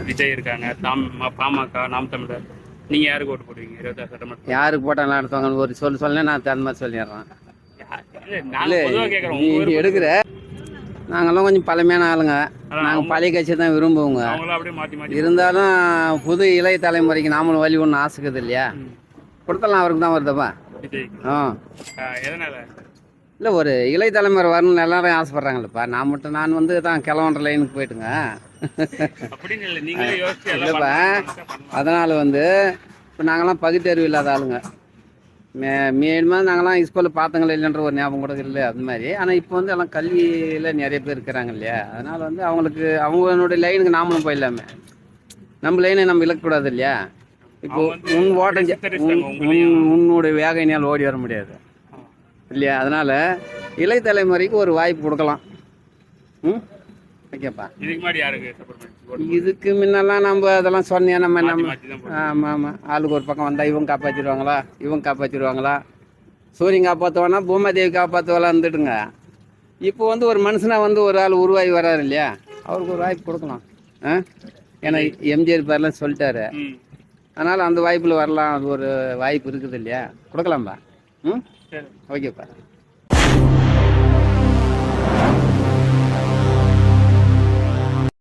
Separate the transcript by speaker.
Speaker 1: விஜய் இருக்காங்க, பாமக, நாம் தமிழர். நீங்க யாருக்கு ஓட்டு போடுவீங்க 26 சட்டமன்ற?
Speaker 2: யாருக்கு போட்டாலும் நடத்துவாங்க ஒரு சொல்ல நான் அந்த மாதிரி சொல்லிடுறேன்.
Speaker 1: நாங்க பொதுவா கேக்குறோம்.
Speaker 2: நீ எடுக்கிற நாங்கெல்லாம் கொஞ்சம் பழமையான ஆளுங்க. நாங்கள் பழைய கட்சியை தான் விரும்புவோங்க. இருந்தாலும் புது இளைய தலைமுறைக்கு நாமளும் வழி ஒன்று ஆசைக்குது இல்லையா, கொடுத்தலாம் அவருக்கு தான் வருதப்பா. இல்லை ஒரு இளைய தலைமுறை வரணும்னு எல்லாரும் ஆசைப்பட்றாங்களப்பா. நான் வந்து தான் கிளவன்ற லைனுக்கு போயிட்டுங்க இல்லைப்பா. அதனால் வந்து இப்போ நாங்கள்லாம் பகுத்தறிவு இல்லாத ஆளுங்க. மேலுமா நாங்களாம் ஸ்கூலில் பார்த்தங்களே இல்லைன்ற ஒரு ஞாபகம் கூட இல்லை அது மாதிரி. ஆனால் இப்போ வந்து எல்லாம் கல்வியில் நிறைய பேர் இருக்கிறாங்க இல்லையா, அதனால் வந்து அவங்களுடைய லைனுக்கு நாமளும் போயிடலாமே. நம்ம லைனை நம்ம இழக்கக்கூடாது இல்லையா. இப்போ உன்னுடைய வேகையினால் ஓடி வர முடியாது இல்லையா. அதனால் இளைய தலைமுறைக்கு ஒரு வாய்ப்பு கொடுக்கலாம். ஓகேப்பா. இதுக்கு முன்னெல்லாம் நம்ம அதெல்லாம் சொன்னேன். நம்ம ஆமாம் ஆமாம், ஆளுக்கு ஒரு பக்கம் வந்தால் இவங்க காப்பாற்றிடுவாங்களா, சூரியன் காப்பாற்றுவானா பூமாதேவி காப்பாற்றுவாலாம் இருந்துட்டுங்க. இப்போ வந்து ஒரு மனுஷனாக வந்து ஒரு ஆள் உருவாகி வர்றாரு இல்லையா, அவருக்கு ஒரு வாய்ப்பு கொடுக்கலாம். ஏன்னா எம்ஜிஆர் பேர்லாம் சொல்லிட்டாரு. அதனால் அந்த வாய்ப்பில் வரலாம். அது ஒரு வாய்ப்பு இருக்குது இல்லையா, கொடுக்கலாம்பா. ஓகேப்பா.